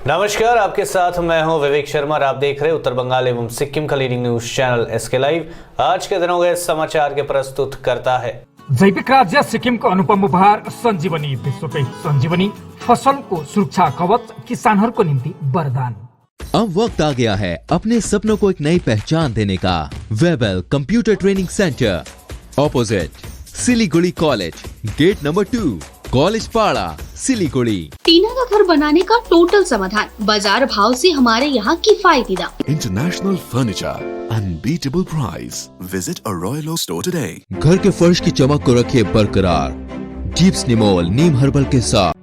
नमस्कार, आपके साथ मैं हूं विवेक शर्मा और आप देख रहे हैं उत्तर बंगाल एवं सिक्किम का leading news channel SK live. आज के दिनों के समाचार के प्रस्तुत करता है जैविक राज्य सिक्किम को अनुपम उपहार संजीवनी विश्वकै संजीवनी फसल को सुरक्षा कवच किसानों को निम्ति वरदान। अब वक्त आ गया है अपने सपनों को एक नई पहचान देने का। Webel computer training centre, opposite Siliguri college, gate number 2, college Para, Siliguri. टीना का घर बनाने का टोटल समाधान, बाजार भाव से हमारे यहाँ किफायती दाम। International furniture, unbeatable price. Visit a Royal Oak store today. घर के फर्श की चमक को रखिए बरकरार जीप्स निमोल नीम हर्बल के साथ।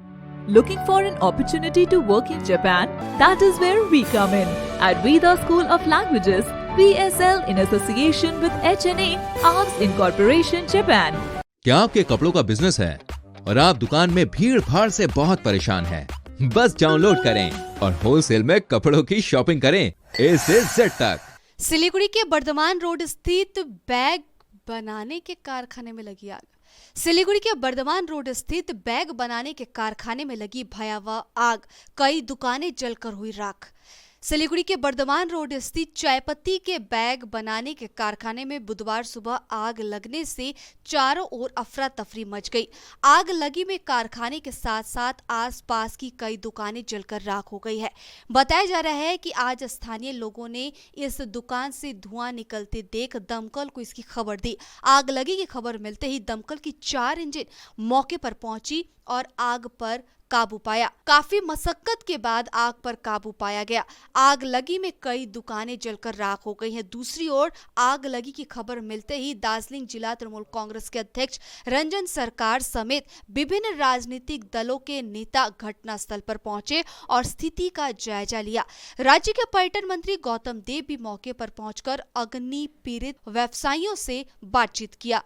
Looking for an opportunity to work in Japan? That is where we come in. At Vida School of Languages, VSL in association with HNA, Arms Incorporation, Japan. क्या आपके कपड़ों का बिजनेस है और आप दुकान में भीड़ भाड़ से बहुत परेशान हैं? बस डाउनलोड करें और होलसेल में कपड़ों की शॉपिंग करें A से Z तक। सिलीगुड़ी के बर्धमान रोड स्थित बैग बनाने के कारखाने में लगी आग। सिलीगुड़ी के बर्धमान रोड स्थित बैग बनाने के कारखाने में लगी भयावह आग, कई दुकानें जलकर हुई राख। सिलीगुड़ी के बर्धमान रोड स्थित चायपत्ती के बैग बनाने के कारखाने में बुधवार सुबह आग लगने से चारों ओर अफरा तफरी मच गई। आग लगी में कारखाने के साथ साथ आसपास की कई दुकानें जलकर राख हो गई है। बताया जा रहा है कि आज स्थानीय लोगों ने इस दुकान से धुआं निकलते देख दमकल को इसकी खबर दी। आग लगी की खबर मिलते ही दमकल की 4 इंजन मौके पर पहुंची और आग पर काबू पाया। काफी मशक्कत के बाद आग पर काबू पाया गया। आग लगी में कई दुकानें जलकर राख हो गई हैं। दूसरी ओर आग लगी की खबर मिलते ही दार्जिलिंग जिला तृणमूल कांग्रेस के अध्यक्ष रंजन सरकार समेत विभिन्न राजनीतिक दलों के नेता घटनास्थल पर पहुंचे और स्थिति का जायजा लिया। राज्य के पर्यटन मंत्री गौतम देव भी मौके पर पहुंचकर अग्नि पीड़ित व्यवसायियों से बातचीत किया।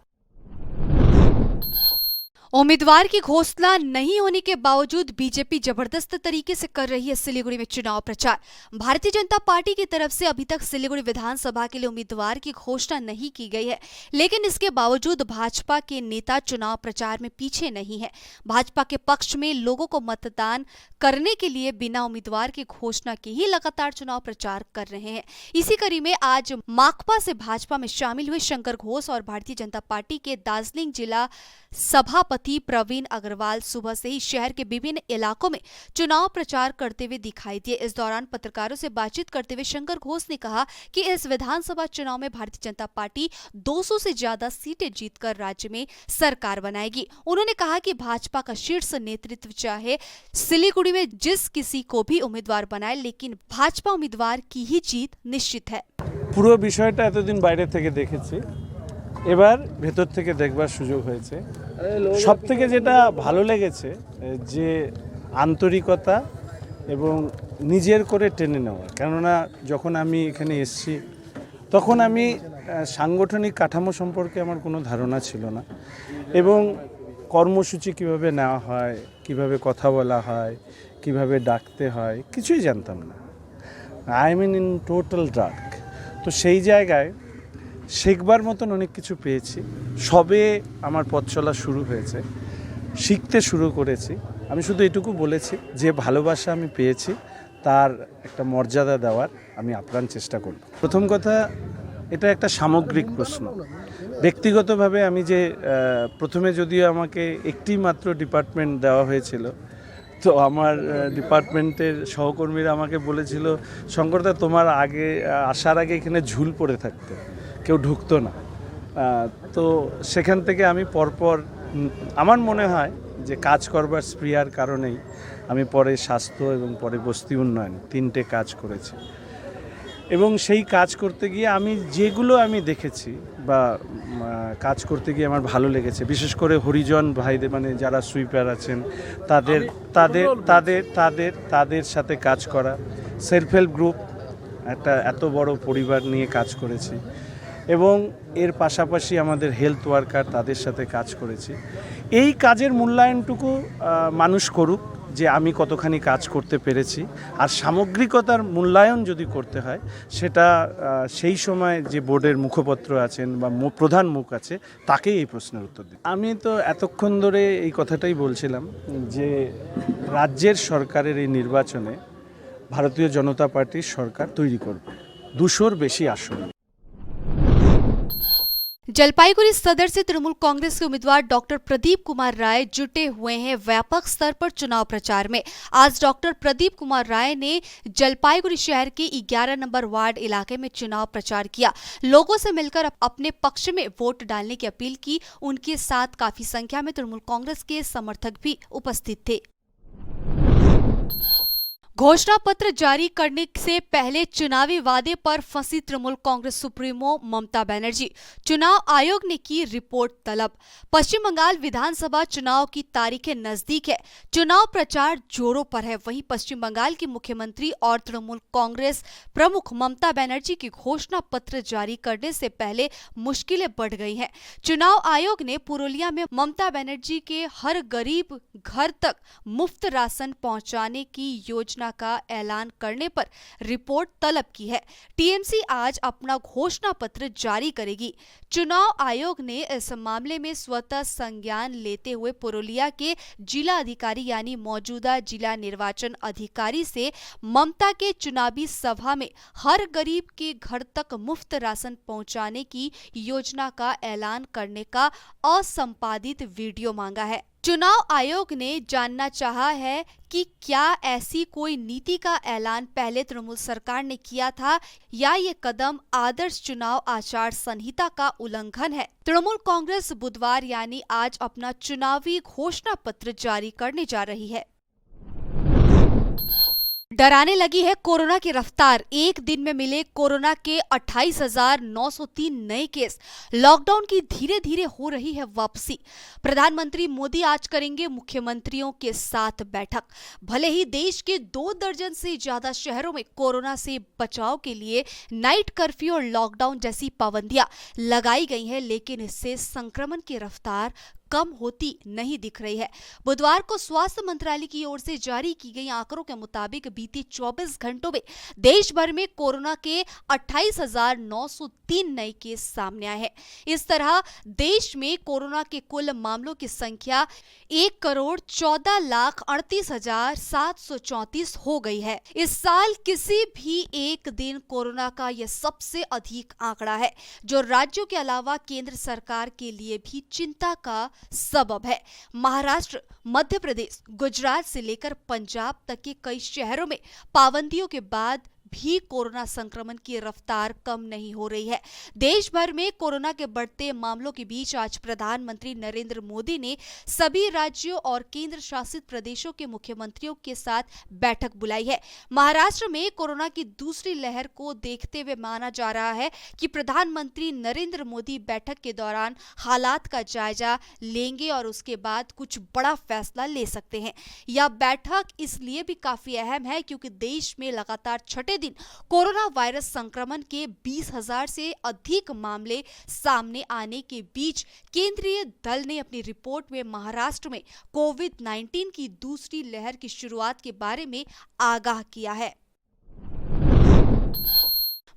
उम्मीदवार की घोषणा नहीं होने के बावजूद बीजेपी जबरदस्त तरीके से कर रही है सिलीगुड़ी में चुनाव प्रचार। भारतीय जनता पार्टी की तरफ से अभी तक सिलीगुड़ी विधानसभा के लिए उम्मीदवार की घोषणा नहीं की गई है, लेकिन इसके बावजूद भाजपा के नेता चुनाव प्रचार में पीछे नहीं है। भाजपा के पक्ष में लोगों को मतदान करने के लिए बिना उम्मीदवार की घोषणा के ही लगातार चुनाव प्रचार कर रहे हैं। इसी कड़ी में आज माकपा से भाजपा में शामिल हुए शंकर घोष और भारतीय जनता पार्टी के दार्जिलिंग जिला सभापति प्रवीण अग्रवाल सुबह से ही शहर के विभिन्न इलाकों में चुनाव प्रचार करते हुए दिखाई दिए। इस दौरान पत्रकारों से बातचीत करते हुए शंकर घोष ने कहा कि इस विधानसभा चुनाव में भारतीय जनता पार्टी 200 से ज्यादा सीटें जीतकर राज्य में सरकार बनाएगी। उन्होंने कहा कि भाजपा का शीर्ष नेतृत्व चाहे सिलीगुड़ी में जिस किसी को भी उम्मीदवार बनाए, लेकिन भाजपा उम्मीदवार की ही जीत निश्चित है। পুরো বিষয়টা এতদিন বাইরে থেকে দেখেছি, এবার ভেতর থেকে দেখবার সুযোগ হয়েছে। সবথেকে যেটা ভালো লেগেছে যে আন্তরিকতা এবং নিজের করে টেনে নেওয়া। কেননা যখন আমি এখানে এসেছি তখন আমি সাংগঠনিক কাঠামো সম্পর্কে আমার কোনো ধারণা ছিল না এবং কর্মসূচি কিভাবে নেওয়া হয়, কিভাবে কথা বলা হয়, কিভাবে ডাকতে হয় কিছুই জানতাম না। I mean in total dark. তো সেই জায়গায় শেখবার মতন অনেক কিছু পেয়েছি। সবে আমার পথ চলা শুরু হয়েছে, শিখতে শুরু করেছি। আমি শুধু এটুকু বলেছি যে ভালোবাসা আমি পেয়েছি তার একটা মর্যাদা দেওয়ার আমি আপ্রাণ চেষ্টা করব। প্রথম কথা, এটা একটা সামগ্রিক প্রশ্ন। ব্যক্তিগতভাবে আমি যে প্রথমে যদিও আমাকে একটি মাত্র ডিপার্টমেন্ট দেওয়া হয়েছিল, তো আমার ডিপার্টমেন্টের সহকর্মীরা আমাকে বলেছিল, শঙ্করদা তোমার আগে আসার আগে এখানে ঝুল পড়ে থাকতে, কেউ ঢুকতো না। তো সেখান থেকে আমি পরপর আমার মনে হয় যে কাজ করবার স্প্রিয়ার কারণেই আমি পরে স্বাস্থ্য এবং পরে বস্তি উন্নয়ন 3টে কাজ করেছি এবং সেই কাজ করতে গিয়ে আমি যেগুলো আমি দেখেছি বা কাজ করতে গিয়ে আমার ভালো লেগেছে, বিশেষ করে হরিজন ভাইদের মানে যারা সুইপার আছেন তাদের তাদের তাদের তাদের তাদের সাথে কাজ করা, সেলফ হেল্প গ্রুপ একটা এত বড় পরিবার নিয়ে কাজ করেছি এবং এর পাশাপাশি আমাদের হেলথ ওয়ার্কার তাদের সাথে কাজ করেছি। এই কাজের মূল্যায়নটুকু মানুষ করুক যে আমি কতখানি কাজ করতে পেরেছি, আর সামগ্রিকতার মূল্যায়ন যদি করতে হয় সেটা সেই সময় যে বোর্ডের মুখপত্র আছেন বা প্রধান মুখ আছে তাকেই এই প্রশ্নের উত্তর দিই। আমি তো এতক্ষণ ধরে এই কথাটাই বলছিলাম যে রাজ্যের সরকারের এই নির্বাচনে ভারতীয় জনতা পার্টির সরকার তৈরি করবে 200-র বেশি আসন। जलपाईगुड़ी सदर से तृणमूल कांग्रेस के उम्मीदवार डॉक्टर प्रदीप कुमार राय जुटे हुए हैं व्यापक स्तर पर चुनाव प्रचार में। आज डॉक्टर प्रदीप कुमार राय ने जलपाईगुड़ी शहर के 11 नंबर वार्ड इलाके में चुनाव प्रचार किया। लोगों से मिलकर अपने पक्ष में वोट डालने की अपील की। उनके साथ काफी संख्या में तृणमूल कांग्रेस के समर्थक भी उपस्थित थे। घोषणा पत्र जारी करने से पहले चुनावी वादे पर फंसी तृणमूल कांग्रेस सुप्रीमो ममता बनर्जी। चुनाव आयोग ने की रिपोर्ट तलब। पश्चिम बंगाल विधानसभा चुनाव की तारीखें नजदीक है। चुनाव प्रचार जोरों पर है। वहीं पश्चिम बंगाल की मुख्यमंत्री और तृणमूल कांग्रेस प्रमुख ममता बनर्जी की घोषणा पत्र जारी करने से पहले मुश्किलें बढ़ गई हैं। चुनाव आयोग ने पुरुलिया में ममता बनर्जी के हर गरीब घर तक मुफ्त राशन पहुंचाने की योजना का ऐलान करने पर रिपोर्ट तलब की है। टीएमसी आज अपना घोषणा पत्र जारी करेगी। चुनाव आयोग ने इस मामले में स्वतः संज्ञान लेते हुए पुरुलिया के जिला अधिकारी यानी मौजूदा जिला निर्वाचन अधिकारी से ममता के चुनावी सभा में हर गरीब के घर तक मुफ्त राशन पहुंचाने की योजना का ऐलान करने का असंपादित वीडियो मांगा है। चुनाव आयोग ने जानना चाहा है कि क्या ऐसी कोई नीति का ऐलान पहले तृणमूल सरकार ने किया था या ये कदम आदर्श चुनाव आचार संहिता का उल्लंघन है। तृणमूल कांग्रेस बुधवार यानी आज अपना चुनावी घोषणा पत्र जारी करने जा रही है। डराने लगी है कोरोना की रफ्तार। एक दिन में मिले कोरोना के 28,903 नए केस। लॉकडाउन की धीरे धीरे हो रही है वापसी। प्रधानमंत्री मोदी आज करेंगे मुख्यमंत्रियों के साथ बैठक। भले ही देश के 2 दर्जन से ज्यादा शहरों में कोरोना से बचाव के लिए नाइट कर्फ्यू और लॉकडाउन जैसी पाबंदियां लगाई गई हैं, लेकिन इससे संक्रमण की रफ्तार कम होती नहीं दिख रही है। बुधवार को स्वास्थ्य मंत्रालय की ओर से जारी की गई आंकड़ों के मुताबिक बीते 24 घंटों में देश भर में कोरोना के 28,903 नए केस सामने आए हैं। इस तरह देश में कोरोना के कुल मामलों की संख्या 1,34,38,734 हो गई है। इस साल किसी भी एक दिन कोरोना का यह सबसे अधिक आंकड़ा है, जो राज्यों के अलावा केंद्र सरकार के लिए भी चिंता का सबब है। महाराष्ट्र, मध्य प्रदेश, गुजरात से लेकर पंजाब तक के कई शहरों में पाबंदियों के बाद भी कोरोना संक्रमण की रफ्तार कम नहीं हो रही है। देश भर में कोरोना के बढ़ते मामलों के बीच आज प्रधानमंत्री नरेंद्र मोदी ने सभी राज्यों और केंद्र शासित प्रदेशों के मुख्यमंत्रियों के साथ बैठक बुलाई है। महाराष्ट्र में कोरोना की दूसरी लहर को देखते हुए माना जा रहा है कि प्रधानमंत्री नरेंद्र मोदी बैठक के दौरान हालात का जायजा लेंगे और उसके बाद कुछ बड़ा फैसला ले सकते हैं। यह बैठक इसलिए भी काफी अहम है क्योंकि देश में लगातार छठे दिन कोरोना वायरस संक्रमण के 20,000 से अधिक मामले सामने आने के बीच केंद्रीय दल ने अपनी रिपोर्ट में महाराष्ट्र में कोविड-19 की दूसरी लहर की शुरुआत के बारे में आगाह किया है।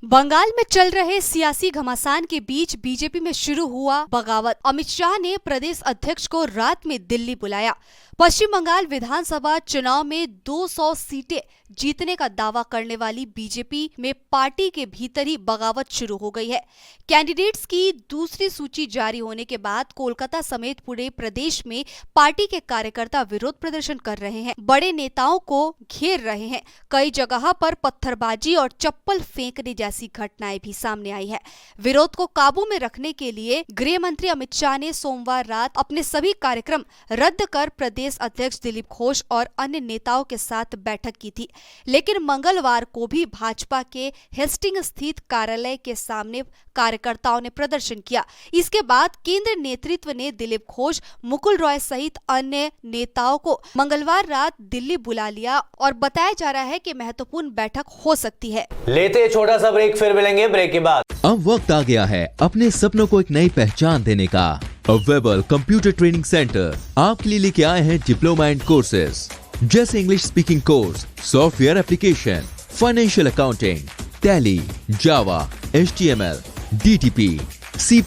बंगाल में चल रहे सियासी घमासान के बीच बीजेपी में शुरू हुआ बगावत। अमित शाह ने प्रदेश अध्यक्ष को रात में दिल्ली बुलाया। पश्चिम बंगाल विधानसभा चुनाव में 200 सीटें जीतने का दावा करने वाली बीजेपी में पार्टी के भीतर ही बगावत शुरू हो गई है। कैंडिडेट्स की दूसरी सूची जारी होने के बाद कोलकाता समेत पूरे प्रदेश में पार्टी के कार्यकर्ता विरोध प्रदर्शन कर रहे हैं, बड़े नेताओं को घेर रहे हैं। कई जगह पर पत्थरबाजी और चप्पल फेंकने जैसी घटनाएं भी सामने आई है। विरोध को काबू में रखने के लिए गृह मंत्री अमित शाह ने सोमवार रात अपने सभी कार्यक्रम रद्द कर प्रदेश अध्यक्ष दिलीप घोष और अन्य नेताओं के साथ बैठक की थी, लेकिन मंगलवार को भी भाजपा के हेस्टिंग स्थित कार्यालय के सामने कार्यकर्ताओं ने प्रदर्शन किया। इसके बाद केंद्र नेतृत्व ने दिलीप घोष, मुकुल रॉय सहित अन्य नेताओं को मंगलवार रात दिल्ली बुला लिया और बताया जा रहा है कि महत्वपूर्ण बैठक हो सकती है। लेते छोटा सा ब्रेक, फिर मिलेंगे ब्रेक के बाद। अब वक्त आ गया है अपने सपनों को एक नई पहचान देने का। वेबल कंप्यूटर ट्रेनिंग सेंटर आपके लिए लेके आए हैं डिप्लोमा एंड कोर्सेज जैसे English speaking course, software application, financial accounting, Tally, Java, HTML, DTP, C++,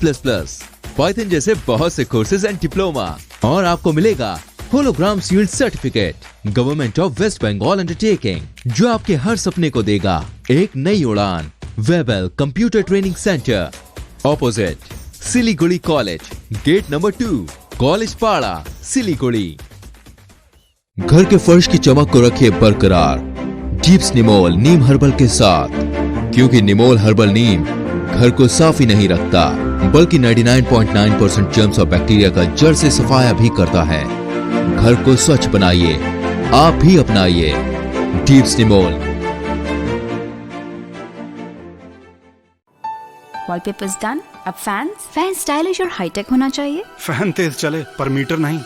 Python जैसे बहुत से कोर्सेज एंड डिप्लोमा। और आपको मिलेगा hologram sealed certificate government of West Bengal undertaking, जो आपके हर सपने को देगा एक नई उड़ान। Webel computer training centre, opposite Siliguri college, gate number 2, college Para, Siliguri. घर के फर्श की चमक को रखिए बरकरार डीप्स निमोल नीम हर्बल के साथ, क्योंकि निमोल हर्बल नीम घर को साफ ही नहीं रखता बल्कि 99.9% जर्म्स और बैक्टीरिया का जड़ से सफाया भी करता है। घर को स्वच्छ बनाइए, आप भी अपनाइए डीप्स निमोल। Wallpapers done. अब फैन स्टाइलिश और हाईटेक होना चाहिए। फैन तेज चले पर मीटर नहीं।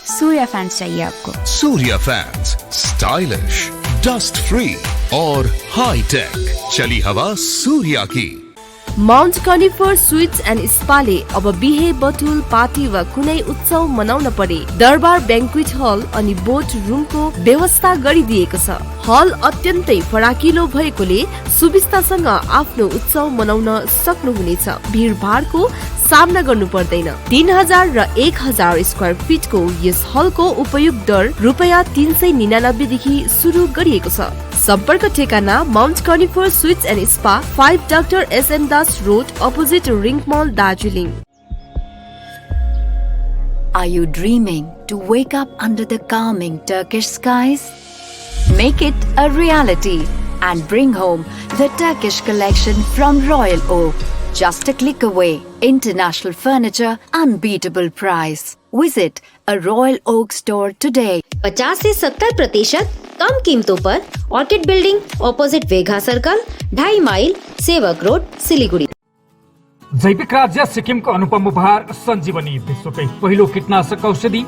सूर्या फैंस चाहिए आपको। Surya fans, stylish, dust free और हाई टेक। चली हवा सूर्या की। माउन्ट कनिफर स्वीट्स एन्ड स्पाले अब बिहे बटुल पार्टी वा कुनै उत्सव मनाउन परे दरबार बैंक्वेट हल अनि बोट रुमको व्यवस्था गरिदिएको छ। हल अत्यन्तै फराकिलो भएकोले सुविस्तासँग आफ्नो उत्सव मनाउन सक्नुहुनेछ। भीडभाडको सामना गर्नु पर्दैन। 3000 र 1000 स्क्वायर फिटको यस हलको उपयोग दर रुपैयाँ 399 देखि सुरु गरिएको छ। सम्पर्क ठेगाना mount conifer sweets and spa, 5 doctor SM Das road, opposite ring mall, Darjeeling. Are you dreaming to wake up under the calming Turkish skies? Make it a reality and bring home the Turkish collection from Royal Oak. Just a click away. International furniture, unbeatable price. Visit a Royal Oak store today. 50 से 70% कम कीमतों पर orchid building, opposite Vega circle, 2.5 mile, Sevoke road, Siliguri. जैविक राज्य सिक्किमको अनुपम उपहार सञ्जीवनी, विश्वकै पहिलो कीटनाशक औषधि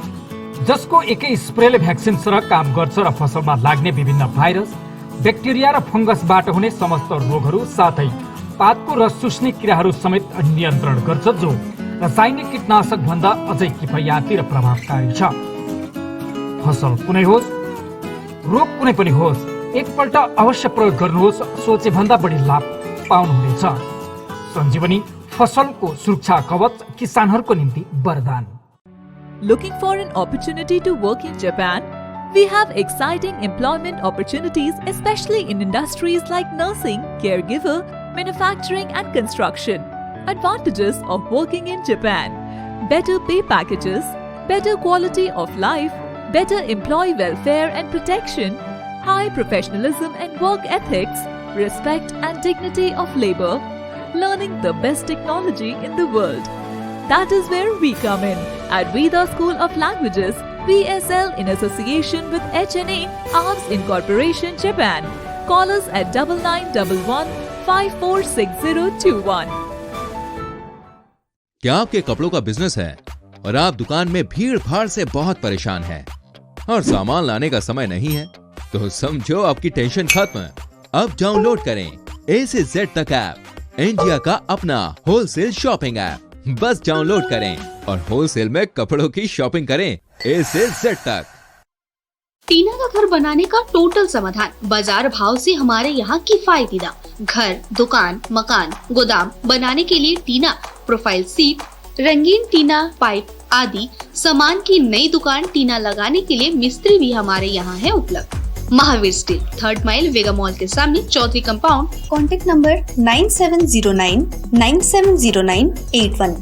जसको एकै स्प्रेले भ्याक्सिन सरह काम गर्छ र फसलमा लाग्ने विभिन्न भाइरस, ब्याक्टेरिया र फंगसबाट हुने समस्त रोगहरू साथै पातको रस चुस्ने किराहरू समेत नियन्त्रण गर्छ, जो रासायनिक कीटनाशक भन्दा अझै किफायती र प्रभावकारी छ। फसल कुनै होस्, रोग कुनै पनि होस्, एकपल्ट अवश्य प्रयोग गर्नुहोस्, सोचे भन्दा बढी लाभ पाउनुहुनेछ। सञ्जीवनी फसलको सुरक्षा कवच, किसानहरूको निम्ति वरदान। Looking for an opportunity to work in Japan? We have exciting employment opportunities, especially in industries like nursing, caregiver, manufacturing and construction. Advantages of working in Japan: better pay packages, better quality of life, better employee welfare and protection, high professionalism and work ethics, respect and dignity of labor, learning the best technology in the world. That is where we come in at Veda School of Languages, VSL, in association with HNA, ARMS Incorporation, Japan. Call us at 9911 546021. क्या आपके कपड़ों का business है और आप दुकान में भीड़ भाड़ से बहुत परेशान हैं और सामान लाने का समय नहीं है? तो समझो आपकी टेंशन खत्म। अब डाउनलोड करें A से Z तक ऐप, इंडिया का अपना होलसेल शॉपिंग ऐप। बस डाउनलोड करें और होलसेल में कपड़ों की शॉपिंग करें A से Z तक। टीना का घर बनाने का टोटल समाधान, बाजार भाव से हमारे यहाँ किफायती दाम। घर, दुकान, मकान, गोदाम बनाने के लिए टीना, प्रोफाइल सीट, रंगीन टीना, पाइप आदि सामान की नई दुकान टीना लगाने के लिए मिस्त्री भी हमारे यहाँ है उपलब्ध। Mahavir steel, 3rd mile, Vega mall के सामने, Chaudhary compound. Contact number 9709970981।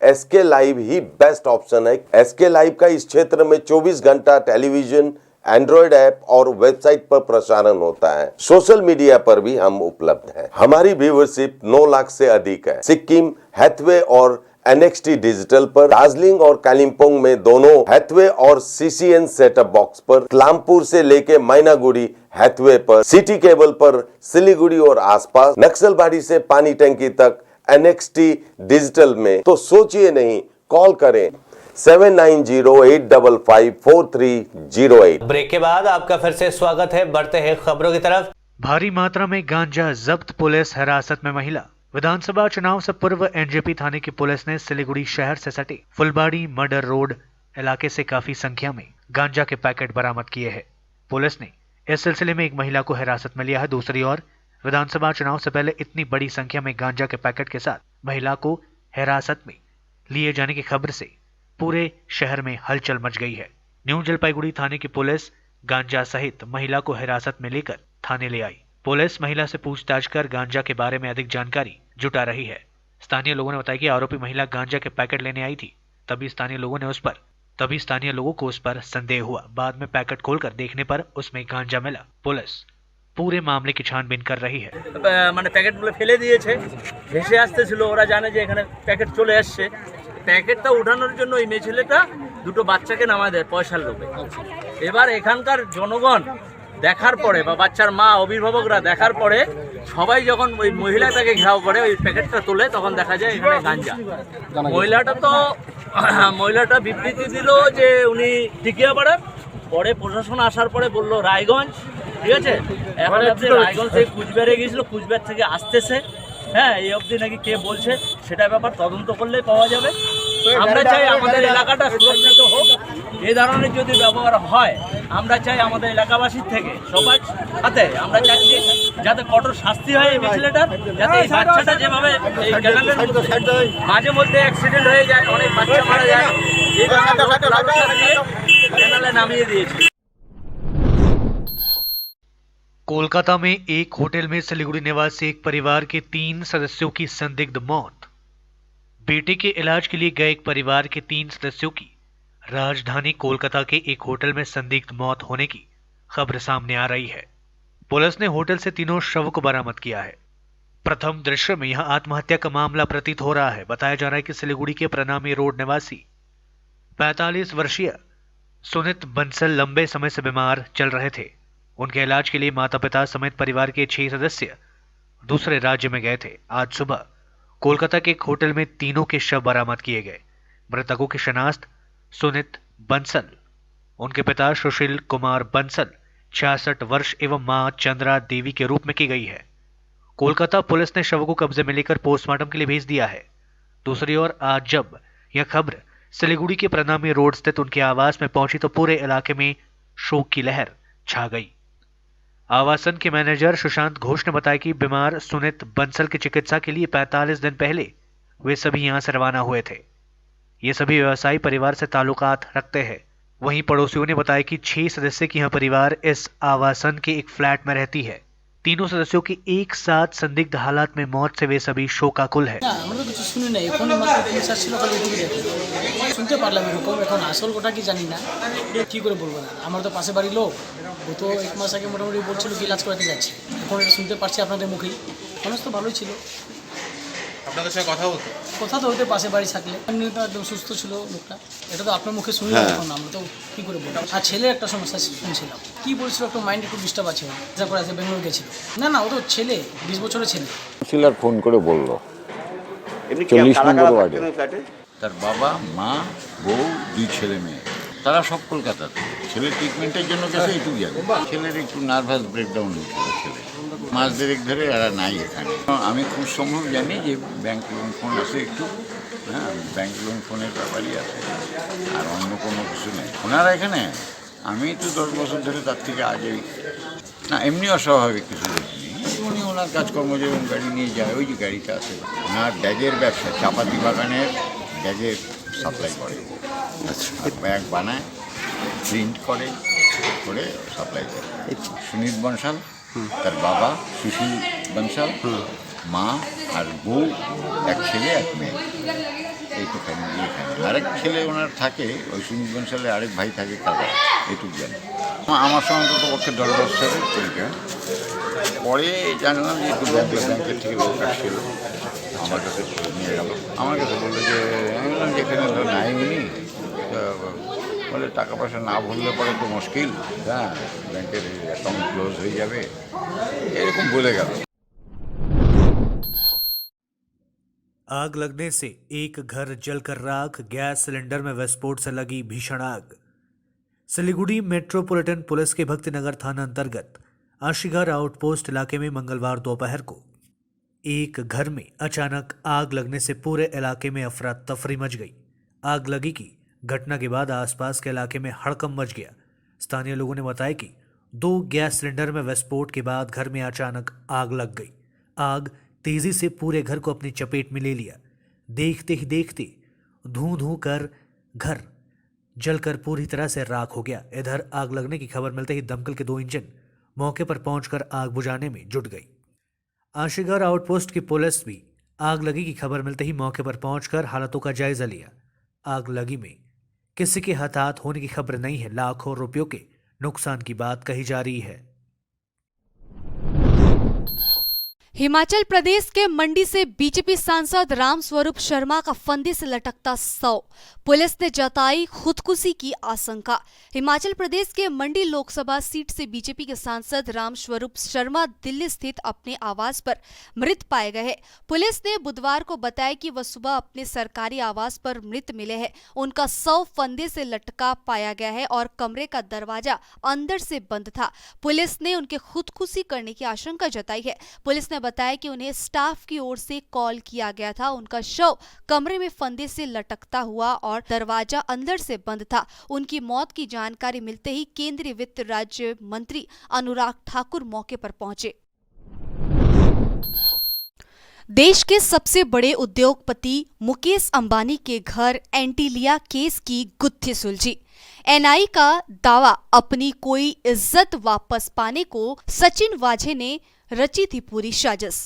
SK live ही बेस्ट ऑप्शन है। एसके लाइव का इस क्षेत्र में 24 घंटा टेलीविजन, एंड्रॉइड ऐप और वेबसाइट पर प्रसारण होता है। सोशल मीडिया पर भी हम उपलब्ध हैं। हमारी व्यूवरशिप 9 लाख से अधिक है। सिक्किम, हैथवे और NXT डिजिटल पर, दार्जिलिंग और कालिम्पोंग में दोनों हैथवे और CCN सेटअप बॉक्स पर, क्लामपुर से लेके मैनागुड़ी हैथवे पर, सिटी केबल पर, सिलीगुड़ी और आसपास, नक्सलबाड़ी से पानी टंकी तक NXT डिजिटल में। तो सोचिए नहीं, कॉल करें 7908554308। ब्रेक के बाद आपका फिर से स्वागत है। बढ़ते हैं खबरों की तरफ। भारी मात्रा में गांजा जब्त, पुलिस हिरासत में महिला। विधानसभा चुनाव से पूर्व NJP थाने की पुलिस ने सिलीगुड़ी शहर से सटे फुलबाड़ी मर्डर रोड इलाके से काफी संख्या में गांजा के पैकेट बरामद किए हैं। पुलिस ने इस सिलसिले में एक महिला को हिरासत में लिया है। दूसरी ओर विधानसभा चुनाव से पहले इतनी बड़ी संख्या में गांजा के पैकेट के साथ महिला को हिरासत में लिए जाने की खबर से पूरे शहर में हलचल मच गई है। न्यू जलपाईगुड़ी थाने की पुलिस गांजा सहित महिला को हिरासत में लेकर थाने ले आई। पुलिस महिला से पूछताछ कर गांजा के बारे में अधिक जानकारी जुटा रही है। स्थानीय लोगों ने बताया कि आरोपी महिला गांजा के पैकेट लेने आई थी, तभी स्थानीय लोगों को उस पर संदेह हुआ। बाद में पैकेट खोलकर देखने पर उसमें गांजा मिला। पुलिस पूरे मामले की छानबीन कर रही है। মানে প্যাকেটগুলো ফেলে দিয়েছে, ভেসে আসতেছিল, ওরা জানে যে এখানে প্যাকেট চলে আসছে। প্যাকেটটা উঠানোর জন্য ওই মেয়ে ছেলেটা দুটো বাচ্চাকে নামায় দেয় পয়সার লোভে। এবার এখানকার জনগণ দেখার পরে বা বাচ্চার মা অভিভাবকরা দেখার পরে সবাই যখন ওই মহিলাটাকে ঘেরাও করে, ওই প্যাকেটটা তোলে, তখন দেখা যায় এখানে গাঞ্জা। মহিলাটা বিবৃতি দিল যে উনি টিকিয়াপাড়ার, পরে প্রশাসন আসার পরে বলল রায়গঞ্জ। ঠিক আছে, এখন রায়গঞ্জ থেকে কুচবিহারে গিয়েছিল, কুচবিহার থেকে আসতেছে। হ্যাঁ, এই অবধি নাকি কে বলছে সেটা ব্যাপার তদন্ত করলেই পাওয়া যাবে। আমরা চাই আমাদের এলাকাটা সুরক্ষিত হোক। এই ধরনের যদি ব্যবহার হয়, আমরা চাই আমাদের এলাকাবাসীর থেকে সবার সাথে আমরা চাইছি যাতে কঠোর শাস্তি হয় এই ছেলেটার, যাতে এই বাচ্চাটা যেভাবে এই ক্যানালের মাঝে মধ্যে অ্যাক্সিডেন্ট হয়ে যায়, অনেক বাচ্চা মারা যায়, এই ক্যানালে নামিয়ে দিয়েছে। कोलकाता में एक होटल में सिलीगुड़ी निवासी एक परिवार के 3 सदस्यों की संदिग्ध मौत। बेटे के इलाज के लिए गए एक परिवार के 3 सदस्यों की राजधानी कोलकाता के एक होटल में संदिग्ध मौत होने की खबर सामने आ रही है। पुलिस ने होटल से तीनों शव को बरामद किया है। प्रथम दृश्य में यहां आत्महत्या का मामला प्रतीत हो रहा है। बताया जा रहा है कि सिलीगुड़ी के प्रणामी रोड निवासी 45 वर्षीय सुनित बंसल लंबे समय से बीमार चल रहे थे। उनके इलाज के लिए माता पिता समेत परिवार के 6 सदस्य दूसरे राज्य में गए थे। आज सुबह कोलकाता के एक होटल में तीनों के शव बरामद किए गए। मृतकों की शनाख्त सुनित बंसल, उनके पिता सुशील कुमार बंसल 66 वर्ष एवं मां चंद्रा देवी के रूप में की गई है। कोलकाता पुलिस ने शव को कब्जे में लेकर पोस्टमार्टम के लिए भेज दिया है। दूसरी ओर आज जब यह खबर सिलीगुड़ी के प्रणामी रोड स्थित उनके आवास में पहुंची तो पूरे इलाके में शोक की लहर छा गई। आवासन के मैनेजर सुशांत घोष ने बताया कि बीमार सुनित बंसल की चिकित्सा के लिए 45 दिन पहले वे सभी यहां से रवाना हुए थे। ये सभी व्यवसायी परिवार से ताल्लुकात रखते हैं। वहीं पड़ोसियों ने बताया कि 6 सदस्य की यह परिवार इस आवासन के एक फ्लैट में रहती है। तीनों सदस्यों की एक साथ संदिग्ध हालात में मौत से वे सभी शोकाकुल है। শুনতে পারলাম এরকম, এখন আসল কথা কি জানি না, কি করে বলবো না। আমার তো পাশে বাড়ির লোক, ও তো 1 মাস আগে মোটামুটি বলছিল কি ইলাজ করাতে যাচ্ছে। এখন এটা শুনতে পারছি আপনাদের মুখেই। মানুষ তো ভালোই ছিল, আপনাদের সাথে কথা তো হতে পাশে বাড়ি থাকলে, এমনি তো একদম সুস্থ ছিল লোকটা। এটা তো আপনার মুখে শুনলাম, এখন আমরা তো কী করে বলবো। আর ছেলের একটা সমস্যা শুনছিলাম, কী বলছিল, একটু মাইন্ড একটু ডিস্টার্ব আছে, তারপরে আছে বেঙ্গলোর গেছিল। না ও তো ছেলে, 20 বছরের ছেলে। ফোন করে বললো 40 নম্বর ওয়ার্ডে তার বাবা মা বউ 2 ছেলে মেয়ে, তারা সব কলকাতাতে। ছেলে ট্রিটমেন্টের জন্য গেছে, এইটুকু জানে। ছেলের একটু নার্ভাস ব্রেকডাউন হয়েছিল, ছেলে মাস দেড়েক ধরে এরা নাই এখানে। আমি খুব সম্ভব জানি যে ব্যাংক লোন ফোন আছে একটু, হ্যাঁ ব্যাংক লোন ফোনের ব্যাপারই আছে, আর অন্য কোনো কিছু নেই ওনারা এখানে। আমি তো 10 বছর ধরে তার থেকে আগে না, এমনি অস্বাভাবিক কিছু দেখিনি। উনি ওনার কাজকর্ম যেমন গাড়ি নিয়ে যায়, ওই যে গাড়িটা আছে, ওনার ব্যাগের ব্যবসা, চাপাতি বাগানের ব্যাগের সাপ্লাই করে। আচ্ছা, ব্যাগ বানায়, প্রিন্ট করে সাপ্লাই করে। সুনীত বনশাল, তার বাবা সুশীল বনশাল, মা আর বউ, 1 ছেলে 1 মেয়ে, এইটুকু ফ্যামিলি এখানে। আরেক ছেলে ওনার থাকে, ওই সুনীত বনশালের আরেক ভাই থাকে কাকা, এইটুকু জানি। আমার সঙ্গে তো পক্ষে 10 বছরের পরীক্ষা। পরে জানলাম যে একটু ব্যাংকের থেকে লোক আসছিল, আমার কাছে নিয়ে গেল। আমার কাছে বললো যে আমি বললাম যে এখানে তো নাই উনি, বলে টাকা পয়সা না ভরলে পরে তো মুশকিল, হ্যাঁ ব্যাংকের অ্যাকাউন্ট ক্লোজ হয়ে যাবে, এরকম বলে গেল। आग लगने से एक घर जलकर राख, गैस सिलेंडर में विस्फोट से लगी भीषण आग। सिलीगुड़ी मेट्रोपॉलिटन पुलिस के भक्तिनगर थाना अंतर्गत आशीघर आउटपोस्ट इलाके में मंगलवार दोपहर को एक घर में अचानक आग लगने से पूरे इलाके में अफरा तफरी मच गई। आग लगी की घटना के बाद आसपास के इलाके में हड़कंप मच गया। स्थानीय लोगों ने बताया कि 2 गैस सिलेंडर में विस्फोट के बाद घर में अचानक आग लग गई। आग तेजी से पूरे घर को अपनी चपेट में ले लिया। देखते ही देखते धूं धूं कर घर जलकर पूरी तरह से राख हो गया। इधर आग लगने की खबर मिलते ही दमकल के 2 इंजन मौके पर पहुंचकर आग बुझाने में जुट गई। आशिगढ़ आउटपोस्ट की पुलिस भी आग लगी की खबर मिलते ही मौके पर पहुंचकर हालातों का जायजा लिया। आग लगी में किसी के हताहत होने की खबर नहीं है। लाखों रुपयों के नुकसान की बात कही जा रही है। हिमाचल प्रदेश के मंडी से बीजेपी सांसद रामस्वरूप शर्मा का फंदे से लटकता शव, पुलिस ने जताई खुदकुशी की आशंका। हिमाचल प्रदेश के मंडी लोकसभा सीट से बीजेपी के सांसद रामस्वरूप शर्मा दिल्ली स्थित अपने आवास पर मृत पाए गए हैं। पुलिस ने बुधवार को बताया कि वह सुबह अपने सरकारी आवास पर मृत मिले हैं। उनका शव फंदे से लटका पाया गया है और कमरे का दरवाजा अंदर से बंद था। पुलिस ने उनके खुदकुशी करने की आशंका जताई है। पुलिस ने बताया कि उन्हें स्टाफ की ओर से कॉल किया गया था। उनका शव कमरे में फंदे से लटकता हुआ और दरवाजा अंदर से बंद था। उनकी मौत की जानकारी मिलते ही केंद्रीय वित्त राज्य मंत्री अनुराग ठाकुर मौके पर पहुंचे। देश के सबसे बड़े उद्योगपति मुकेश अंबानी के घर एंटीलिया केस की गुत्थी सुलझी। एनआई का दावा, अपनी कोई इज्जत वापस पाने को सचिन वाझे ने रची थी पूरी साजिश।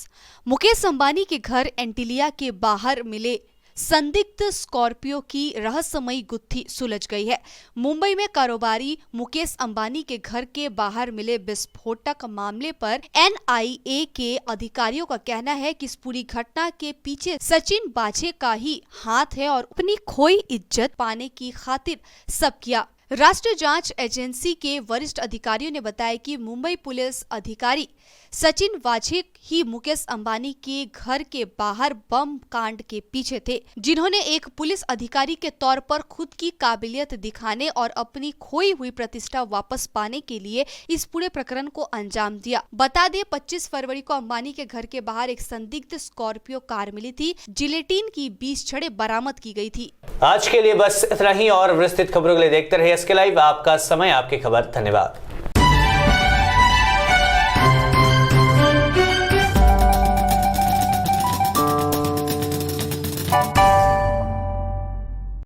मुकेश अंबानी के घर एंटीलिया के बाहर मिले संदिग्ध स्कॉर्पियो की रहस्यमयी गुत्थी सुलझ गई है। मुंबई में कारोबारी मुकेश अंबानी के घर के बाहर मिले विस्फोटक मामले पर एनआईए के अधिकारियों का कहना है कि इस पूरी घटना के पीछे सचिन वाझे का ही हाथ है और अपनी खोई इज्जत पाने की खातिर सब किया। राष्ट्रीय जांच एजेंसी के वरिष्ठ अधिकारियों ने बताया कि मुंबई पुलिस अधिकारी सचिन वाझे ही मुकेश अंबानी के घर के बाहर बम कांड के पीछे थे, जिन्होंने एक पुलिस अधिकारी के तौर पर खुद की काबिलियत दिखाने और अपनी खोई हुई प्रतिष्ठा वापस पाने के लिए इस पूरे प्रकरण को अंजाम दिया। बता दें, 25 फरवरी को अंबानी के घर के बाहर एक संदिग्ध स्कॉर्पियो कार मिली थी। जिलेटिन की 20 छड़ें बरामद की गई थी। आज के लिए बस इतना ही और विस्तृत खबरों के लिए देखते रहिए एसके लाइव। आपका समय, आपकी खबर। धन्यवाद।